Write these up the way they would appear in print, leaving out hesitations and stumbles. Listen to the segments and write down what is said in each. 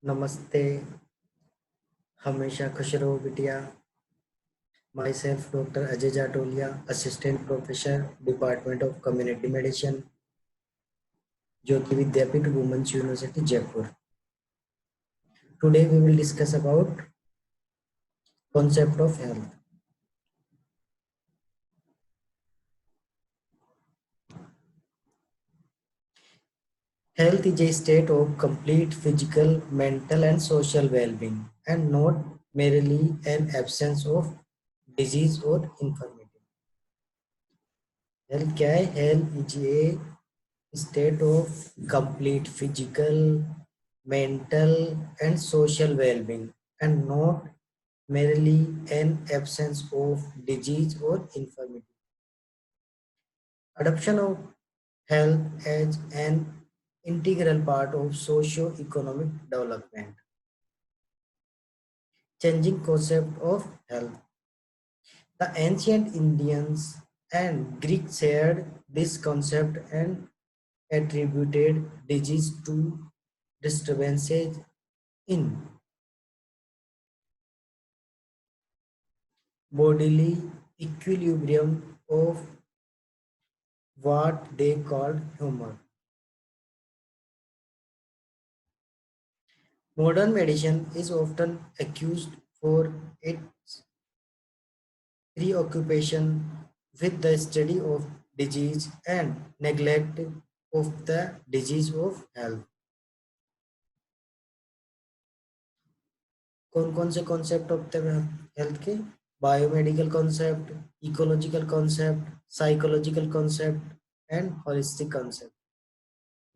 नमस्ते। हमेशा खुश रहो बिटिया। Myself doctor Ajay Jatolia, assistant professor, department of community medicine, Jyoti Vidyapeeth, women's university, Jaipur. Today we will discuss about concept of health. Health is a state of complete physical, mental and social well-being and not merely an absence of disease or infirmity. Health क्या है? Health is a state of complete physical, mental and social well-being and not merely an absence of disease or infirmity. Adoption of health as an integral part of socio-economic development. Changing concept of health. The ancient Indians and Greeks shared this concept and attributed disease to disturbances in bodily equilibrium of what they called humor. Modern medicine is often accused for its preoccupation with the study of disease and neglect of the disease of health. कौन कौन से concept होते हैं health के? Biomedical concept, ecological concept, psychological concept and holistic concept.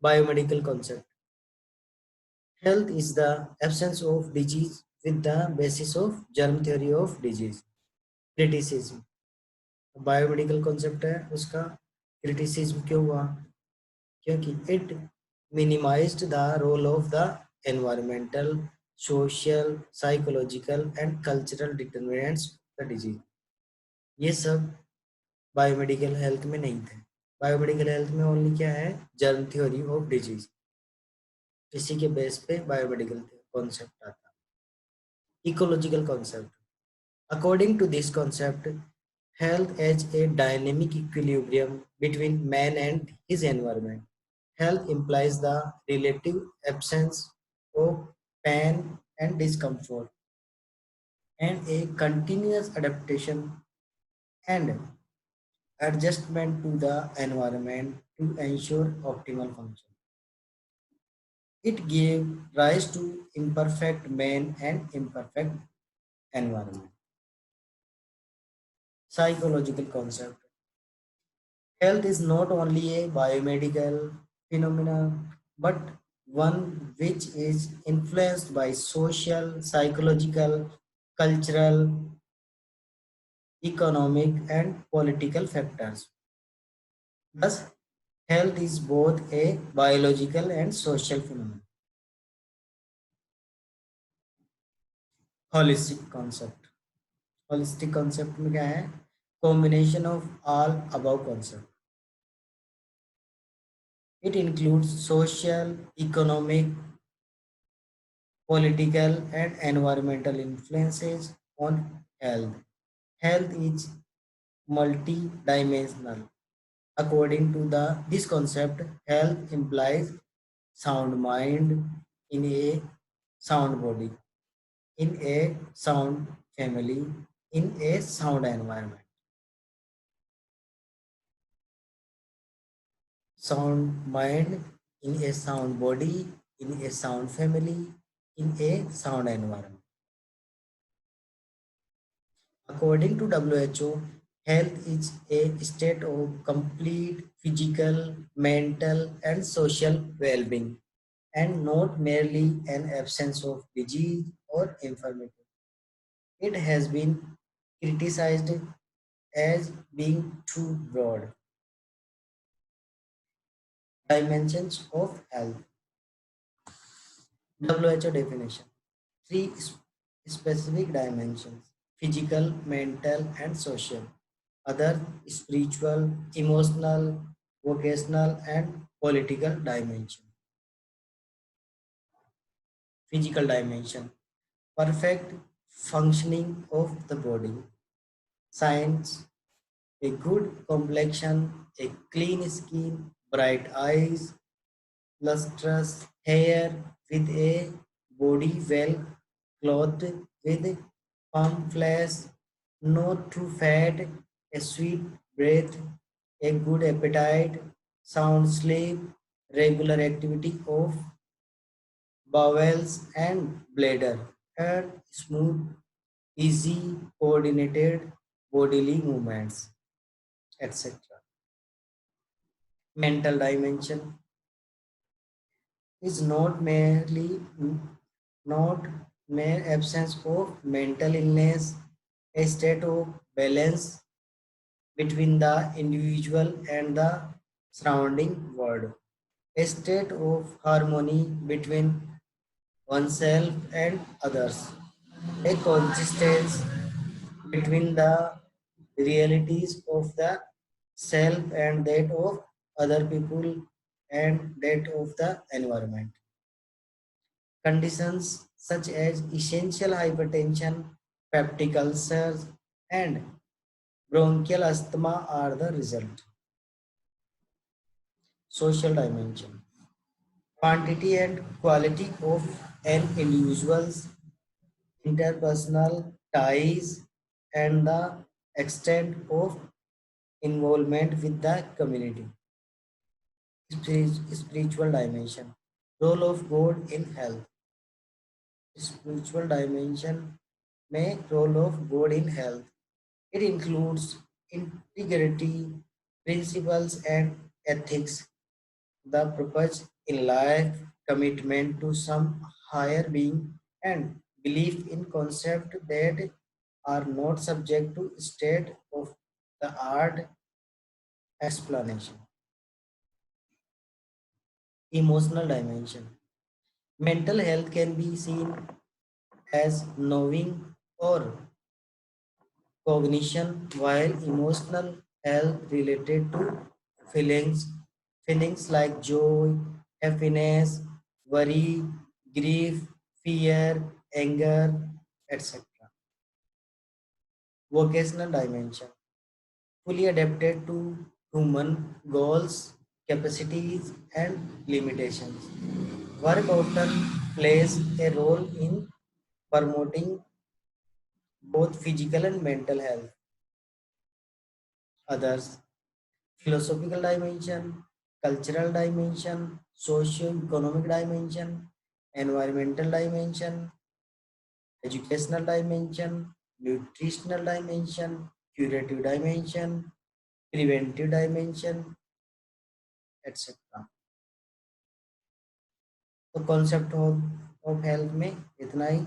Biomedical concept. Health is the absence of disease with the basis of germ theory of disease. Criticism. Biomedical concept है, उसका criticism क्यों हुआ? क्योंकि it minimised the role of the environmental, social, psychological and cultural determinants of the disease. ये सब biomedical health में नहीं थे. बायोमेडिकल हेल्थ में ओनली क्या है? Germ theory of disease. इसी के बेस पे बायोमेडिकल कॉन्सेप्ट आता. Ecological concept. According to this concept, health as a dynamic equilibrium between man and his environment. Health implies the relative absence of pain and discomfort and a continuous adaptation and adjustment to the environment to ensure optimal function. It gave rise to imperfect man and imperfect environment. Psychological concept. Health is not only a biomedical phenomenon, but one which is influenced by social, psychological, cultural, economic, and political factors. Thus, health is both a biological and social phenomenon. Holistic concept. Holistic concept में क्या है? Combination of all above concept. It includes social, economic, political and environmental influences on health. Health is multidimensional. According to this concept, health implies sound mind in a sound body, in a sound family, in a sound environment. Sound mind in a sound body, in a sound family, in a sound environment. According to WHO, health is a state of complete physical, mental, and social well-being, and not merely an absence of disease or infirmity. It has been criticized as being too broad. Dimensions of health. WHO definition. Three specific dimensions: physical, mental, and social. Other spiritual, emotional, vocational, and political dimension. Physical dimension, perfect functioning of the body. Science, a good complexion, a clean skin, bright eyes, lustrous hair with a body well clothed with firm flesh, not too fat, a sweet breath, a good appetite, sound sleep, regular activity of bowels and bladder, and smooth, easy, coordinated bodily movements, etc. Mental dimension is not mere absence of mental illness, a state of balance between the individual and the surrounding world, a state of harmony between oneself and others, a coexistence between the realities of the self and that of other people and that of the environment. Conditions such as essential hypertension, peptic ulcers, and bronchial asthma are the result. Social dimension. Quantity and quality of an individual's interpersonal ties and the extent of involvement with the community. Spiritual dimension. Role of God in health. Spiritual dimension may role of God in health. It includes integrity, principles, and ethics, the purpose in life, commitment to some higher being, and belief in concepts that are not subject to state of the art explanation. Emotional dimension. Mental health can be seen as knowing or cognition, while emotional health related to feelings, feelings like joy, happiness, worry, grief, fear, anger, etc. Vocational dimension, fully adapted to human goals, capacities, and limitations. Work often plays a role in promoting both physical and mental health. Others, philosophical dimension, cultural dimension, socio-economic dimension, environmental dimension, educational dimension, nutritional dimension, curative dimension, preventive dimension, etc. तो concept of health में इतना ही.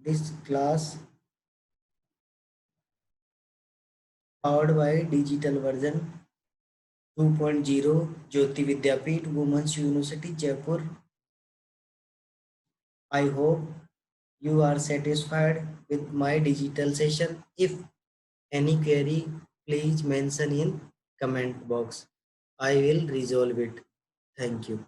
This class powered by digital version 2.0 Jyoti Vidyapeeth women's university Jaipur. I hope you are satisfied with my digital session. If any query, please mention in comment box. I will resolve it. Thank you.